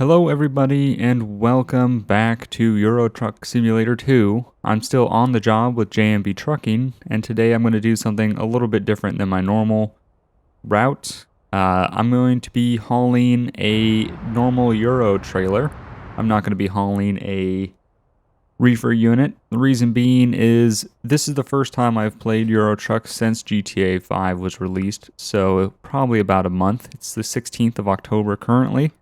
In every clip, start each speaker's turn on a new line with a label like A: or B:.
A: Hello everybody and welcome back to Euro Truck Simulator 2. I'm still on the job with J&B Trucking, and today I'm going to do something a little bit different than my normal route. I'm going to be hauling a normal Euro trailer. I'm not going to be hauling a reefer unit. The reason being is this is the first time I've played Euro Truck since GTA 5 was released, so probably about a month. It's the 16th of October currently.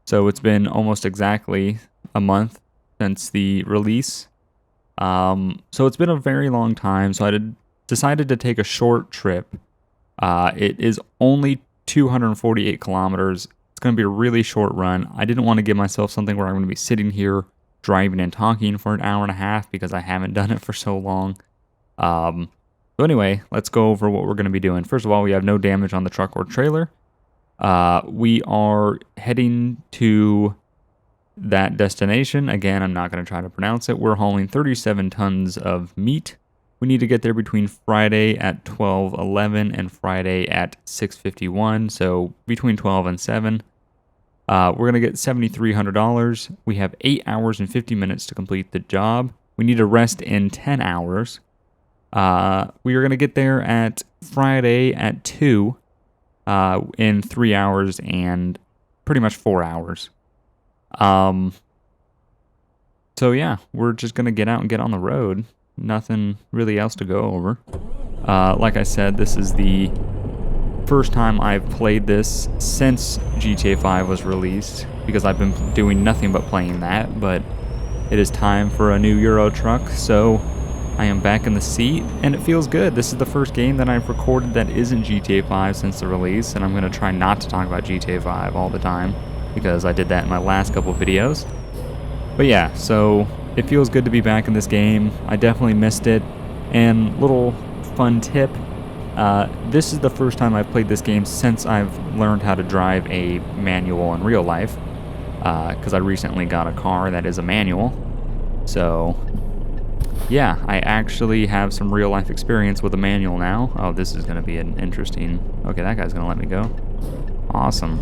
A: So it's been almost exactly a month since the release. So it's been a very long time. So I decided to take a short trip. It is only 248 kilometers. It's going to be a really short run. I didn't want to give myself something where I'm going to be sitting here driving and talking for an hour and a half because I haven't done it for so long. So anyway, let's go over what we're going to be doing. First of all, we have no damage on the truck or trailer. We are heading to that destination. Again, I'm not going to try to pronounce it. We're hauling 37 tons of meat. We need to get there between Friday at 12:11 and Friday at 6:51. So between 12 and 7. We're going to get $7,300. We have 8 hours and 50 minutes to complete the job. We need to rest in 10 hours. We are going to get there at Friday at 2. In 3 hours and pretty much 4 hours. So yeah, we're just going to get out and get on the road. Nothing really else to go over. Like I said, this is the first time I've played this since GTA 5 was released, because I've been doing nothing but playing that, but it is time for a new Euro truck, so I am back in the seat, and it feels good. This is the first game that I've recorded that isn't GTA 5 since the release, and I'm going to try not to talk about GTA 5 all the time, because I did that in my last couple videos. But yeah, so it feels good to be back in this game. I definitely missed it, and little fun tip, this is the first time I've played this game since I've learned how to drive a manual in real life, because I recently got a car that is a manual, so yeah, I actually have some real life experience with a manual now. Oh, this is going to be an interesting... Okay, that guy's going to let me go. Awesome.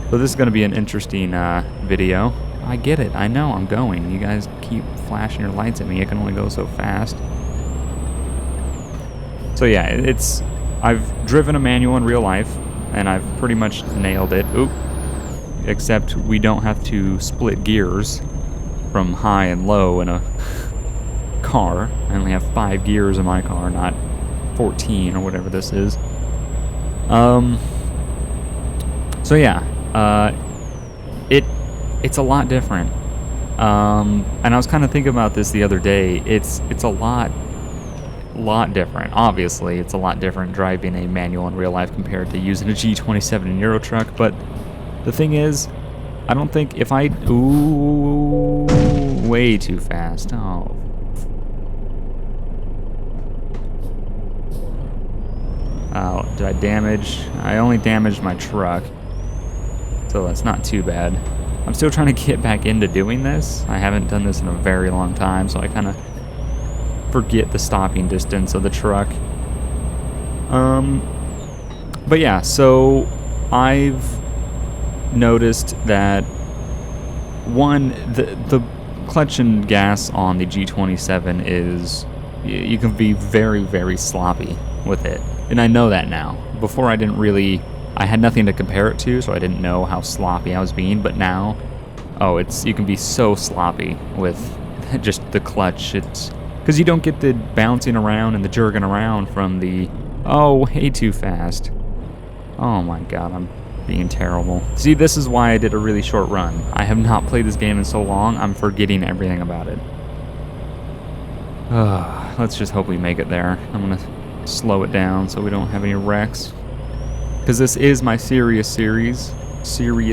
A: So this is going to be an interesting video. I get it. I know I'm going. You guys keep flashing your lights at me. It can only go so fast. So yeah, I've driven a manual in real life, and I've pretty much nailed it. Oop. Except we don't have to split gears from high and low in a car. I only have 5 gears in my car, not 14 or whatever this is. So yeah, it's a lot different. And I was kind of thinking about this the other day. It's a lot different. Obviously, it's a lot different driving a manual in real life compared to using a G27 in Euro Truck. But the thing is, I don't think if I... Ooh, way too fast. Oh. Oh, did I damage? I only damaged my truck, so that's not too bad. I'm still trying to get back into doing this. I haven't done this in a very long time, so I kind of forget the stopping distance of the truck. But yeah, so I've noticed that the clutch and gas on the G27 is, you can be very, very sloppy with it. And I know that now. Before I had nothing to compare it to, so I didn't know how sloppy I was being, but now, oh, you can be so sloppy with just the clutch. It's because you don't get the bouncing around and the jerking around from the, oh, way too fast. Oh my god, I'm being terrible. See, this is why I did a really short run. I have not played this game in so long, I'm forgetting everything about it. Let's just hope we make it there. I'm gonna slow it down so we don't have any wrecks, because this is my serious series. Seems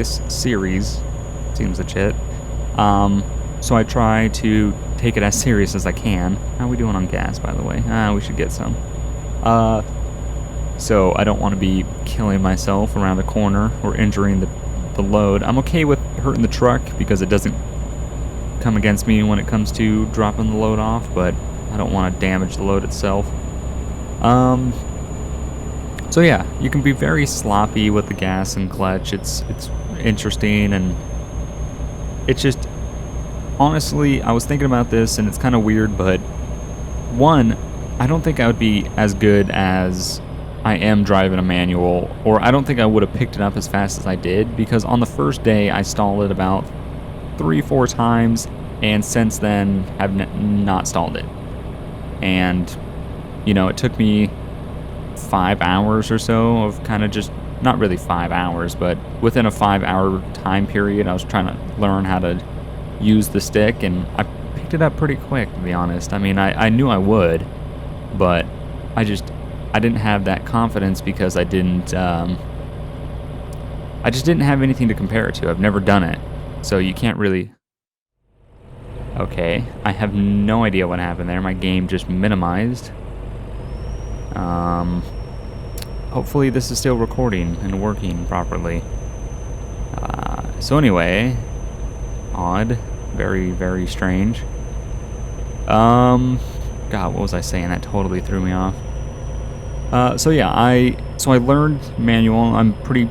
A: legit. So I try to take it as serious as I can. How are we doing on gas, by the way? We should get some. So I don't want to be killing myself around the corner or injuring the load. I'm okay with hurting the truck because it doesn't come against me when it comes to dropping the load off, but I don't want to damage the load itself. So yeah, you can be very sloppy with the gas and clutch. It's interesting, and it's just, honestly, I was thinking about this, and it's kind of weird, but one, I don't think I would be as good as I am driving a manual, or I don't think I would have picked it up as fast as I did, because on the first day I stalled it about 3-4 times, and since then have not stalled it. And it took me 5 hours or so of kind of just, not really 5 hours, but within a 5-hour time period, I was trying to learn how to use the stick, and I picked it up pretty quick, to be honest. I mean, I knew I would, but I didn't have that confidence because I just didn't have anything to compare it to. I've never done it, so you can't really. Okay, I have no idea what happened there. My game just minimized. Hopefully this is still recording and working properly. So anyway, odd, very, very strange. God, what was I saying? That totally threw me off. So yeah, I learned manual. I'm pretty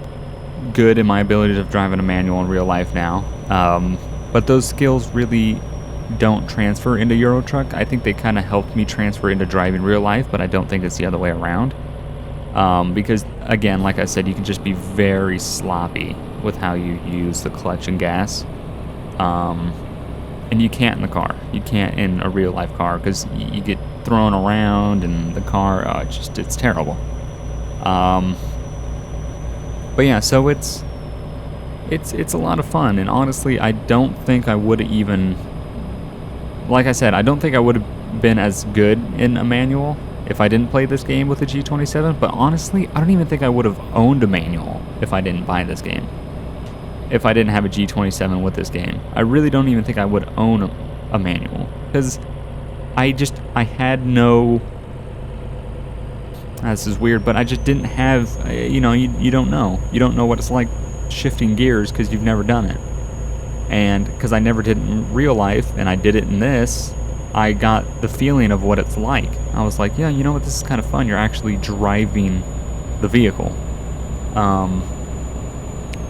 A: good in my ability to drive in a manual in real life now. But those skills really don't transfer into Euro Truck. I think they kind of helped me transfer into driving real life, but I don't think it's the other way around. Because again, like I said, you can just be very sloppy with how you use the clutch and gas. And you can't in the car. You can't in a real life car because you get thrown around and the car, it's terrible. But yeah, so it's a lot of fun, and honestly, I don't think I would have even, like I said, I don't think I would have been as good in a manual if I didn't play this game with a G27, but honestly, I don't even think I would have owned a manual if I didn't buy this game. If I didn't have a G27 with this game. I really don't even think I would own a manual, because I had no, this is weird, but I just didn't have, you don't know. You don't know what it's like shifting gears because you've never done it. And because I never did it in real life, and I did it in this, I got the feeling of what it's like. I was like, yeah, you know what, this is kind of fun. You're actually driving the vehicle.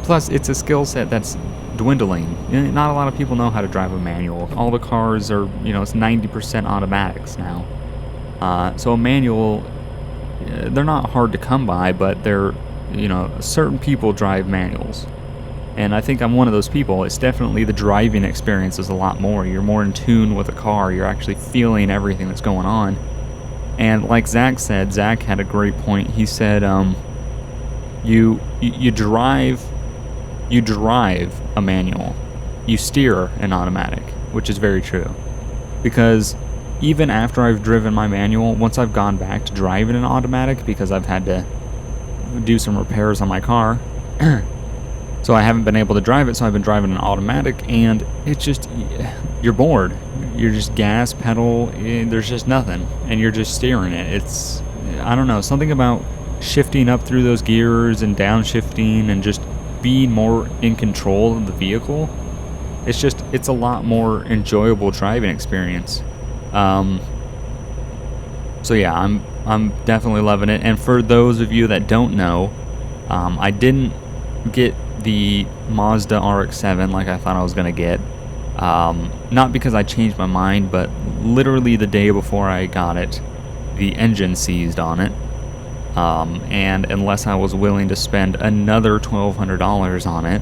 A: Plus, it's a skill set that's dwindling. Not a lot of people know how to drive a manual. All the cars are, it's 90% automatics now. So a manual, they're not hard to come by, but they're, certain people drive manuals. And I think I'm one of those people. It's definitely, the driving experience is a lot more. You're more in tune with the car. You're actually feeling everything that's going on. And like Zach said, Zach had a great point. He said, you drive a manual. You steer an automatic, which is very true. Because even after I've driven my manual, once I've gone back to driving an automatic, because I've had to do some repairs on my car, so I haven't been able to drive it, so I've been driving an automatic, and it's just, you're bored. You're just gas, pedal, there's just nothing, and you're just steering it. It's, I don't know, something about shifting up through those gears and downshifting and just being more in control of the vehicle. It's a lot more enjoyable driving experience. So yeah, I'm definitely loving it. And for those of you that don't know, I didn't get the Mazda RX-7 like I thought I was gonna get. Not because I changed my mind, but literally the day before I got it, the engine seized on it. And unless I was willing to spend another $1,200 on it,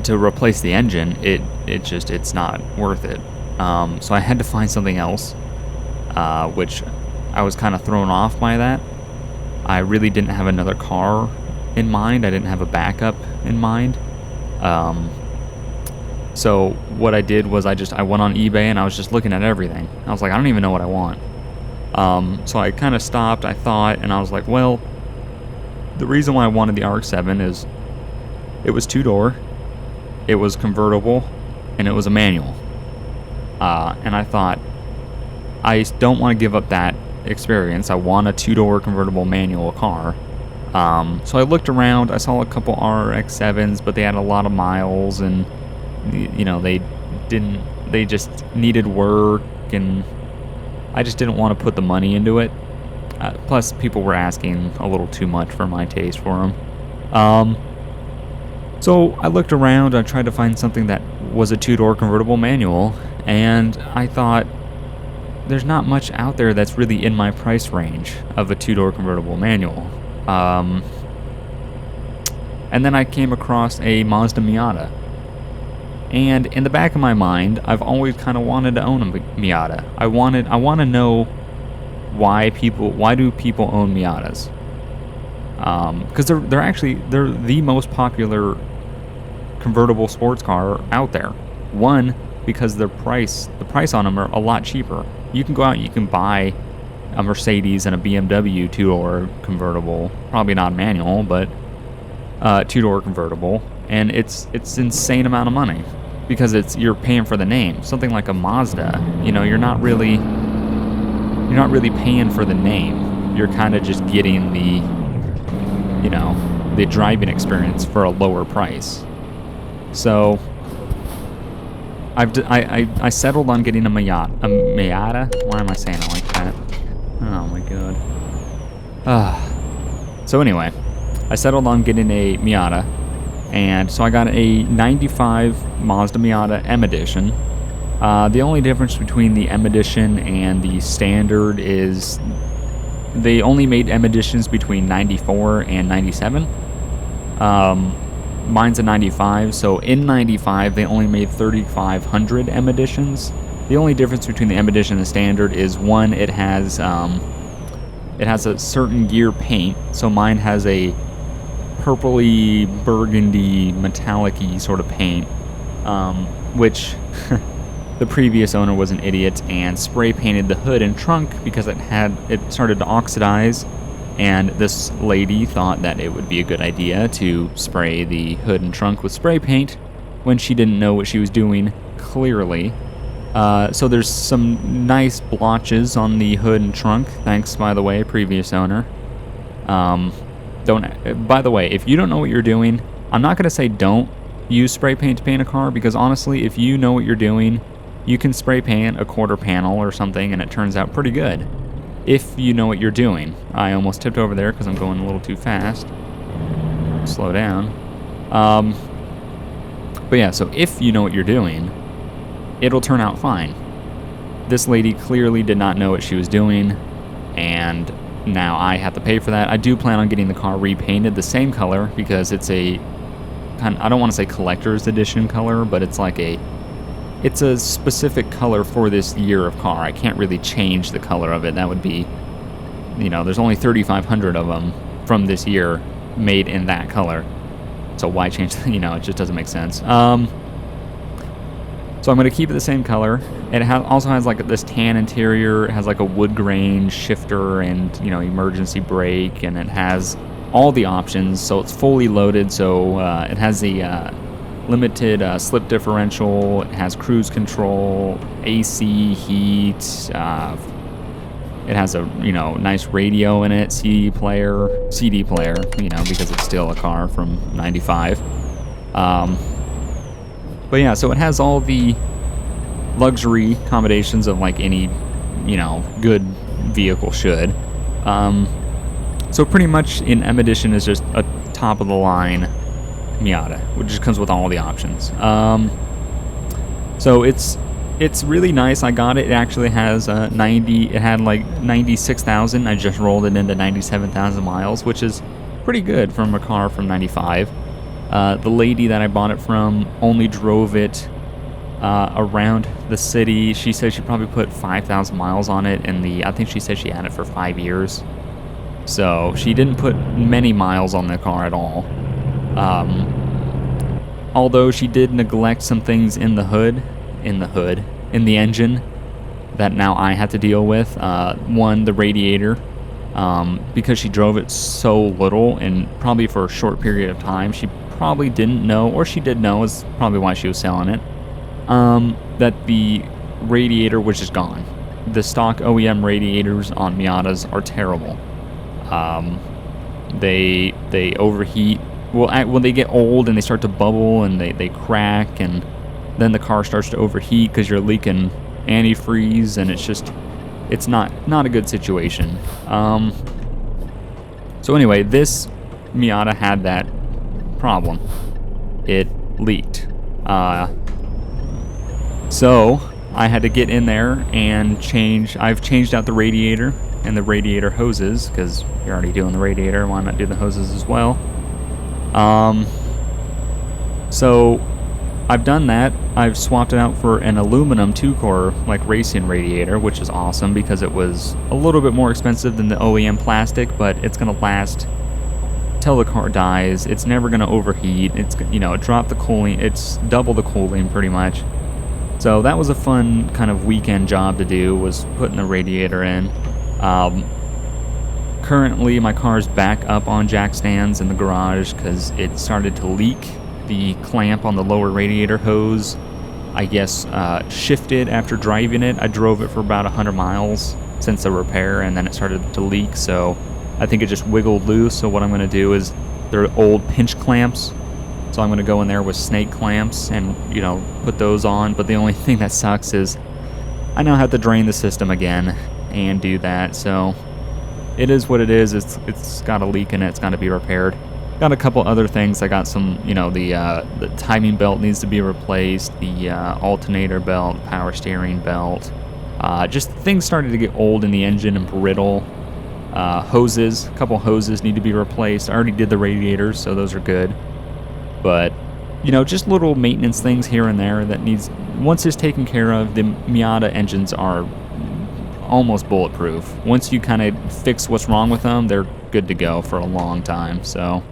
A: to replace the engine, it's not worth it. So I had to find something else, which I was kind of thrown off by that. I really didn't have another car in mind. I didn't have a backup in mind. So what I did was I went on eBay and I was just looking at everything. I was like, I don't even know what I want. So I kind of stopped, I thought, and I was like, well, the reason why I wanted the RX-7 is it was 2-door, it was convertible, and it was a manual. And I thought, I don't want to give up that experience. I want a 2-door convertible manual car. So I looked around, I saw a couple RX-7s, but they had a lot of miles, and they just needed work, and I just didn't want to put the money into it. Plus, people were asking a little too much for my taste for them. So I looked around, I tried to find something that was a two-door convertible manual, and I thought there's not much out there that's really in my price range of a two-door convertible manual. And then I came across a Mazda Miata. And in the back of my mind, I've always kind of wanted to own a Miata. I want to know why do people own Miatas? Because they're the most popular convertible sports car out there. One, because the price on them are a lot cheaper. You can go out and you can buy a Mercedes and a BMW two-door convertible, probably not manual, but two-door convertible, and it's insane amount of money because you're paying for the name. Something like a Mazda, you're not really paying for the name. You're kind of just getting the driving experience for a lower price. So I settled on getting a Miata. Why am I saying it like that? Oh my god. So anyway, I settled on getting a Miata, and so I got a 95 Mazda Miata M Edition. The only difference between the M Edition and the standard is they only made M Editions between 94 and 97. Mine's a 95, so in 95 they only made 3,500 M Editions. The only difference between the M Edition and the standard is one, it has a certain gear paint. So mine has a purpley, burgundy, metallic-y sort of paint, which the previous owner was an idiot and spray painted the hood and trunk because it started to oxidize, and this lady thought that it would be a good idea to spray the hood and trunk with spray paint when she didn't know what she was doing, clearly. So there's some nice blotches on the hood and trunk, thanks, by the way, previous owner. By the way, if you don't know what you're doing, I'm not going to say don't use spray paint to paint a car, because honestly, if you know what you're doing, you can spray paint a quarter panel or something and it turns out pretty good. If you know what you're doing. I almost tipped over there because I'm going a little too fast. Slow down. But yeah, so if you know what you're doing, it'll turn out fine. This lady clearly did not know what she was doing, and now I have to pay for that. I do plan on getting the car repainted the same color because it's I don't want to say collector's edition color, but it's a specific color for this year of car. I can't really change the color of it. That would be, there's only 3,500 of them from this year made in that color. So why change, it just doesn't make sense. So I'm going to keep it the same color. It also has like this tan interior. It has like a wood grain shifter and, emergency brake, and it has all the options. So it's fully loaded. So it has the limited slip differential. It has cruise control, AC, heat. It has a nice radio in it, CD player, because it's still a car from '95. But yeah, so it has all the luxury accommodations of like any good vehicle should. So pretty much in M Edition is just a top of the line Miata, which just comes with all the options. So it's really nice. I got it. It actually has 90. It had like 96,000. I just rolled it into 97,000 miles, which is pretty good from a car from '95. The lady that I bought it from only drove it around the city. She said she probably put 5,000 miles on it, and I think she said she had it for 5 years. So she didn't put many miles on the car at all. Although she did neglect some things in the engine that now I had to deal with. One, the radiator, because she drove it so little and probably for a short period of time, she probably didn't know, or she did know, is probably why she was selling it, that the radiator was just gone. The stock OEM radiators on Miatas are terrible. They overheat. Well, when they get old and they start to bubble and they crack, and then the car starts to overheat because you're leaking antifreeze, and it's not a good situation. So anyway, this Miata had that problem. it leaked. So I had to get in there and I've changed out the radiator and the radiator hoses, because you're already doing the radiator, why not do the hoses as well? So I've done that. I've swapped it out for an aluminum 2-core like racing radiator, which is awesome because it was a little bit more expensive than the OEM plastic, but it's gonna last till the car dies. It's never gonna overheat. It's, you know, it dropped the cooling. It's double the cooling pretty much. So that was a fun kind of weekend job to do, was putting the radiator in. Currently my car's back up on jack stands in the garage because it started to leak. The clamp on the lower radiator hose, I guess, shifted after driving it. I drove it for about 100 miles since the repair, and then it started to leak, so I think it just wiggled loose. So what I'm going to do is, they're old pinch clamps, so I'm going to go in there with snake clamps and, you know, put those on. But the only thing that sucks is I now have to drain the system again and do that, so it is what it is. It's got a leak in it. It's got to be repaired. Got a couple other things. I got some, you know, the timing belt needs to be replaced, the alternator belt, power steering belt. Just things started to get old in the engine and brittle. Hoses, a couple hoses need to be replaced. I already did the radiators, so those are good. But, you know, just little maintenance things here and there that needs, once it's taken care of, the Miata engines are almost bulletproof. Once you kind of fix what's wrong with them, they're good to go for a long time. So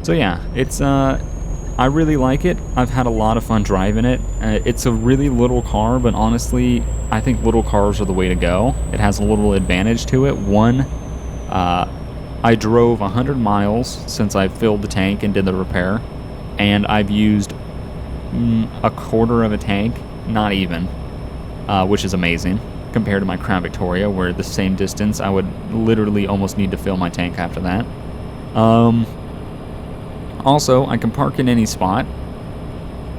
A: yeah, it's I really like it. I've had a lot of fun driving it. It's a really little car, but honestly, I think little cars are the way to go. It has a little advantage to it. One, I drove 100 miles since I filled the tank and did the repair, and I've used a quarter of a tank, not even, which is amazing compared to my Crown Victoria, where the same distance I would literally almost need to fill my tank after that. Also, I can park in any spot.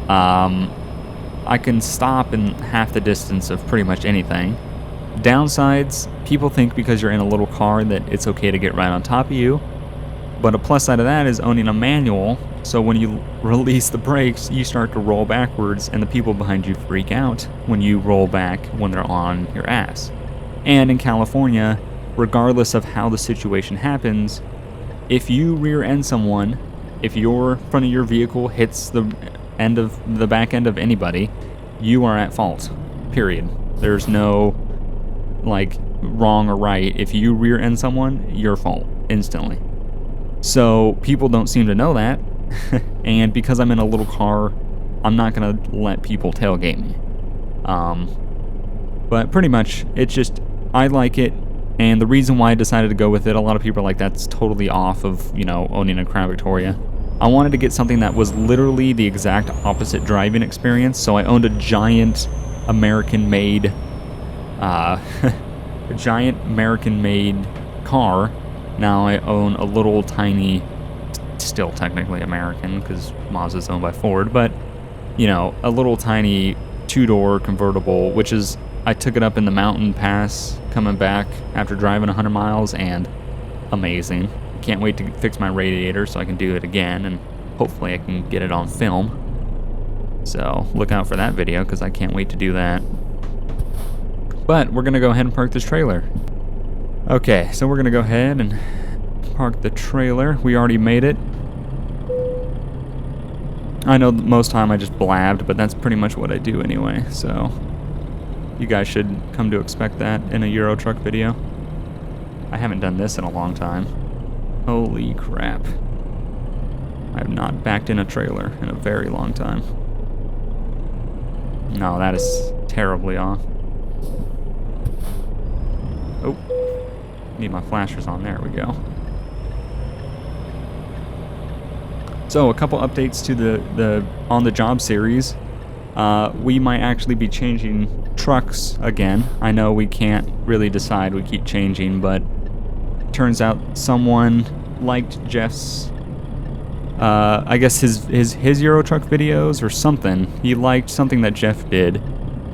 A: I can stop in half the distance of pretty much anything. Downsides, people think because you're in a little car that it's okay to get right on top of you. But a plus side of that is owning a manual, so when you release the brakes, you start to roll backwards, and the people behind you freak out when you roll back when they're on your ass. And in California, regardless of how the situation happens, if you rear end someone, if your front of your vehicle hits the back end of anybody, you are at fault. Period. There's no like wrong or right. If you rear end someone, your fault instantly. So people don't seem to know that, and because I'm in a little car, I'm not gonna let people tailgate me. But pretty much, it's just, I like it, and the reason why I decided to go with it, a lot of people are like, that's totally off of, you know, owning a Crown Victoria. I wanted to get something that was literally the exact opposite driving experience, so I owned a giant American-made, car. Now I own a little tiny, still technically American because Mazda's owned by Ford, but, you know, a little tiny 2-door convertible, which is, I took it up in the mountain pass coming back after driving 100 miles, and amazing. Can't wait to fix my radiator so I can do it again, and hopefully I can get it on film. So look out for that video because I can't wait to do that. But we're going to go ahead and park this trailer. Okay, so we're going to go ahead and park the trailer. We already made it. I know most time I just blabbed, but that's pretty much what I do anyway, so you guys should come to expect that in a Euro Truck video. I haven't done this in a long time. Holy crap. I have not backed in a trailer in a very long time. No, that is terribly off. Oh, need my flashers on. There we go. So a couple updates to the on the job series. We might actually be changing trucks again. I know we can't really decide. We keep changing, but turns out someone liked Jeff's, I guess his Euro Truck videos or something. He liked something that Jeff did.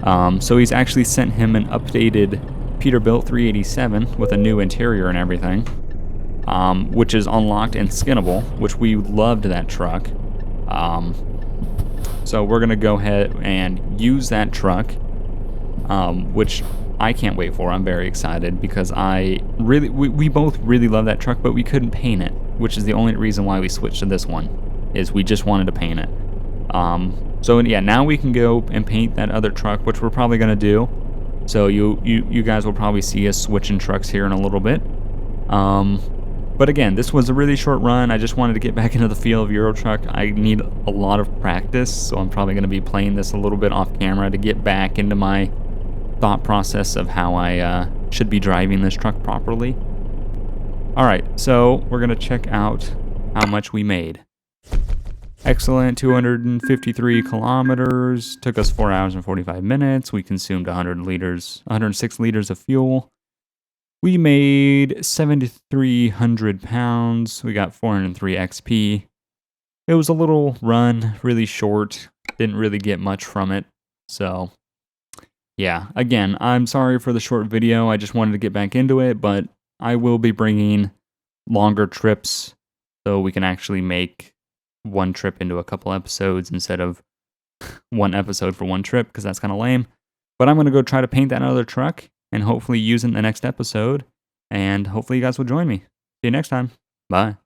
A: So he's actually sent him an updated Peterbilt 387 with a new interior and everything. which is unlocked and skinnable, which we loved that truck. So we're going to go ahead and use that truck, which I can't wait for. I'm very excited because we both really love that truck, but we couldn't paint it, which is the only reason why we switched to this one, is we just wanted to paint it. So yeah, now we can go and paint that other truck, which we're probably going to do. So you guys will probably see us switching trucks here in a little bit. But again, this was a really short run. I just wanted to get back into the feel of Euro Truck. I need a lot of practice, so I'm probably going to be playing this a little bit off camera to get back into my thought process of how I should be driving this truck properly. Alright, so we're going to check out how much we made. Excellent, 253 kilometers, took us 4 hours and 45 minutes. We consumed 106 liters of fuel. We made 7,300 pounds. We got 403 XP. It was a little run, really short. Didn't really get much from it. So, yeah. Again, I'm sorry for the short video. I just wanted to get back into it, but I will be bringing longer trips so we can actually make one trip into a couple episodes instead of one episode for one trip, because that's kind of lame. But I'm going to go try to paint that other truck and hopefully use it in the next episode. And hopefully you guys will join me. See you next time. Bye.